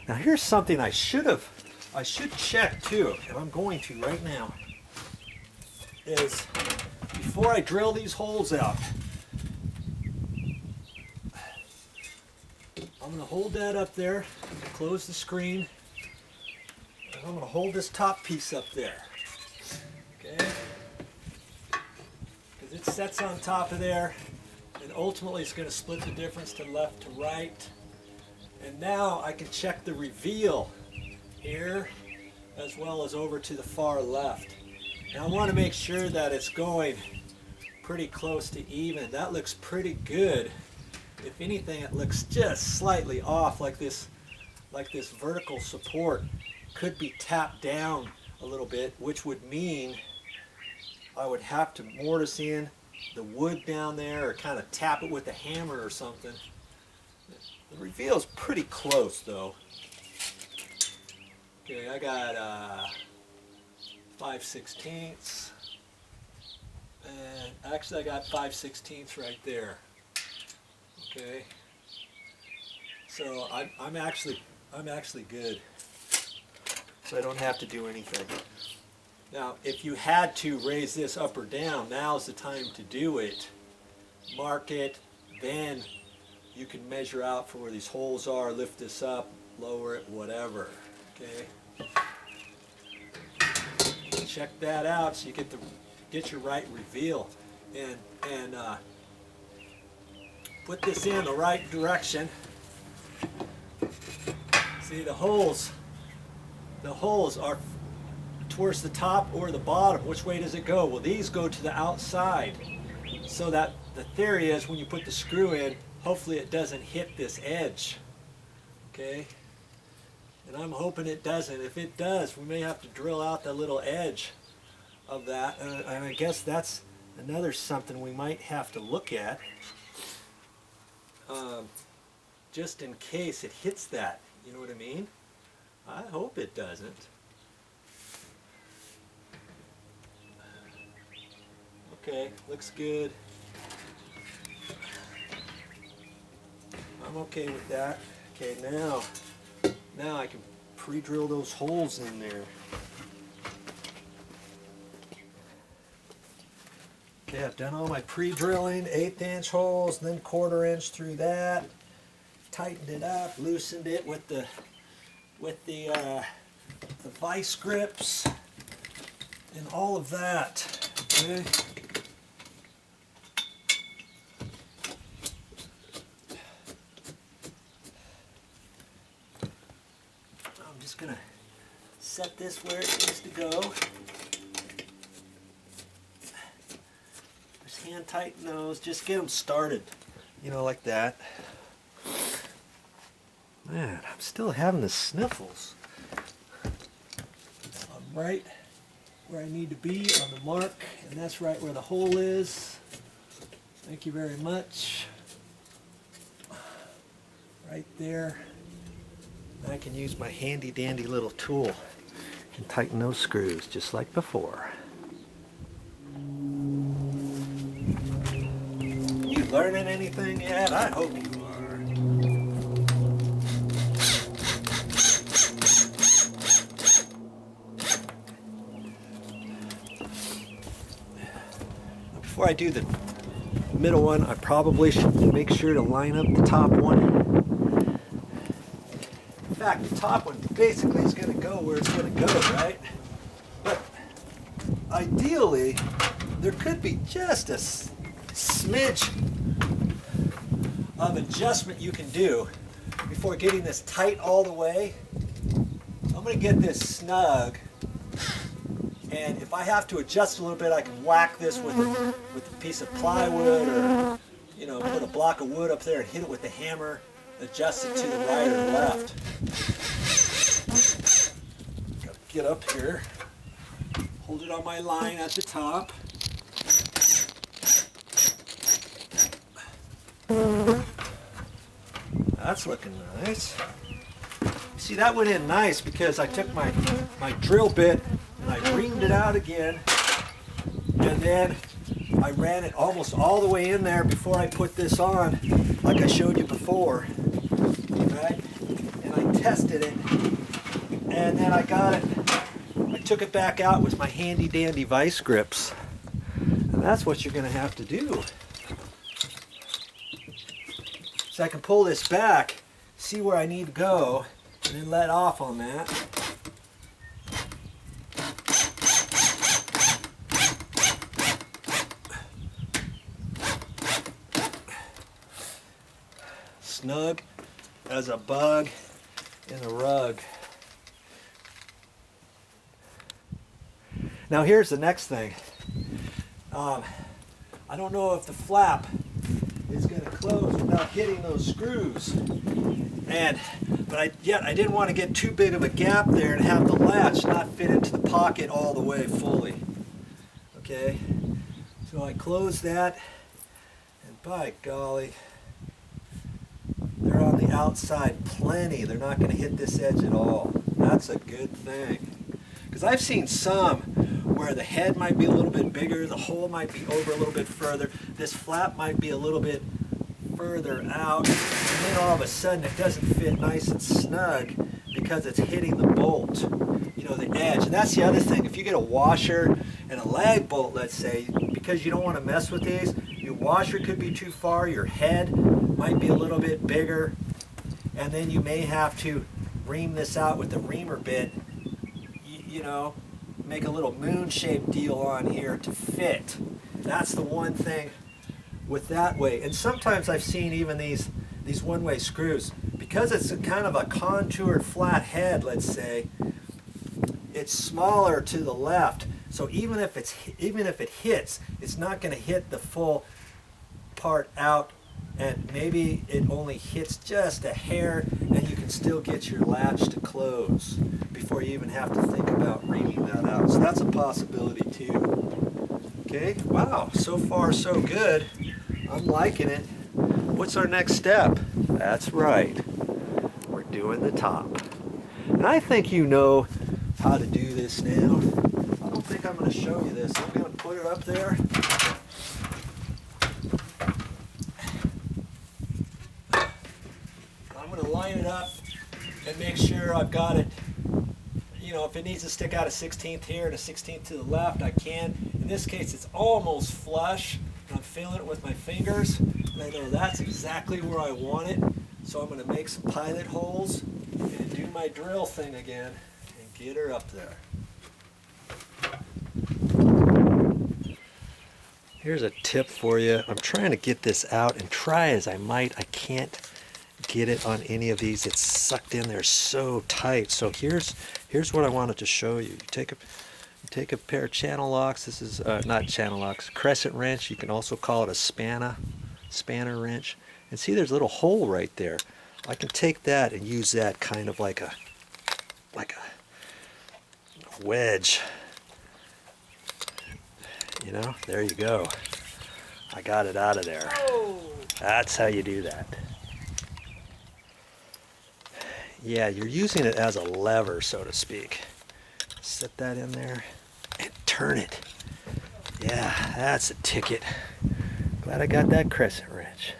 Now here's something I should check too, and I'm going to right now, is before I drill these holes out, I'm going to hold that up there, close the screen, and I'm going to hold this top piece up there, okay? Because it sets on top of there, and ultimately it's going to split the difference to left to right. And now I can check the reveal here as well as over to the far left. And I want to make sure that it's going pretty close to even. That looks pretty good. If anything, it looks just slightly off, like this vertical support could be tapped down a little bit, which would mean I would have to mortise in the wood down there or kind of tap it with a hammer or something. The reveal is pretty close though. Okay, I got 5/16, and actually I got 5/16 right there. Okay, so I'm actually good. So I don't have to do anything. Now, if you had to raise this up or down, now's the time to do it. Mark it, then you can measure out for where these holes are, lift this up, lower it, whatever. Okay. Check that out so you get your right reveal, and put this in the right direction. See, the holes are towards the top or the bottom. Which way does it go? Well, these go to the outside, so that the theory is when you put the screw in, hopefully it doesn't hit this edge. Okay, and I'm hoping it doesn't. If it does, we may have to drill out the little edge of that, and I guess that's another something we might have to look at, just in case it hits that. You know what I mean? I hope it doesn't. Okay, looks good. I'm okay with that. Okay, now I can pre-drill those holes in there. Okay, I've done all my pre-drilling, 1/8 inch holes, and then 1/4 inch through that. Tightened it up, loosened it with the vice grips and all of that. Okay. I'm just gonna set this where it needs to go. Just hand tighten those, just get them started, you know, like that. Man, I'm still having the sniffles. I'm right where I need to be on the mark, and that's right where the hole is. Thank you very much. Right there. I can use my handy dandy little tool and tighten those screws just like before. You learning anything yet? I hope you are. Before I do the middle one, I probably should make sure to line up the top one. In fact, the top one basically is going to go where it's going to go, right? But ideally, there could be just a smidge of adjustment you can do before getting this tight all the way. I'm going to get this snug. And if I have to adjust a little bit, I can whack this with a piece of plywood, or, you know, put a block of wood up there and hit it with the hammer, adjust it to the right or left. Gotta get up here, hold it on my line at the top. That's looking nice. See, that went in nice because I took my drill bit and I reamed it out again, and then I ran it almost all the way in there before I put this on, like I showed you before, right? And I tested it, and then I got it. I took it back out with my handy dandy vice grips, and that's what you're going to have to do. So I can pull this back, see where I need to go, and then let off on that. Snug as a bug in a rug. Now here's the next thing. I don't know if the flap is going to close without hitting those screws. But I didn't want to get too big of a gap there and have the latch not fit into the pocket all the way fully. Okay, so I close that, and by golly, they're on the outside plenty. They're not going to hit this edge at all. That's a good thing. Because I've seen some where the head might be a little bit bigger, the hole might be over a little bit further, this flap might be a little bit further out, and then all of a sudden it doesn't fit nice and snug because it's hitting the bolt, you know, the edge. And that's the other thing. If you get a washer and a lag bolt, let's say, because you don't want to mess with these, your washer could be too far, your head might be a little bit bigger, and then you may have to ream this out with the reamer bit, you know, make a little moon-shaped deal on here to fit. That's the one thing with that way. And sometimes I've seen even these one-way screws, because it's kind of a contoured flat head, let's say, it's smaller to the left. So even if it hits, it's not going to hit the full part out, and maybe it only hits just a hair, and you can still get your latch to close before you even have to think about reaming that out. So that's a possibility too. Okay, wow, so far so good. I'm liking it. What's our next step? That's right, we're doing the top. And I think you know how to do this now. I don't think I'm going to show you this. I'm going to put it up there. I'm going to line it up and make sure I've got it. You know, if it needs to stick out a 16th here and a 16th to the left, I can. In this case, it's almost flush. I'm feeling it with my fingers, and I know that's exactly where I want it. So I'm going to make some pilot holes and do my drill thing again and get her up there. Here's a tip for you. I'm trying to get this out, and try as I might, I can't get it on any of these. It's sucked in there so tight. So here's what I wanted to show you. You take a pair of channel locks. This is not channel locks, crescent wrench. You can also call it a spanner wrench. And see, there's a little hole right there. I can take that and use that kind of like a wedge. You know, there you go. I got it out of there. That's how you do that. Yeah, you're using it as a lever, so to speak. Set that in there and turn it. Yeah, that's a ticket. Glad I got that crescent wrench.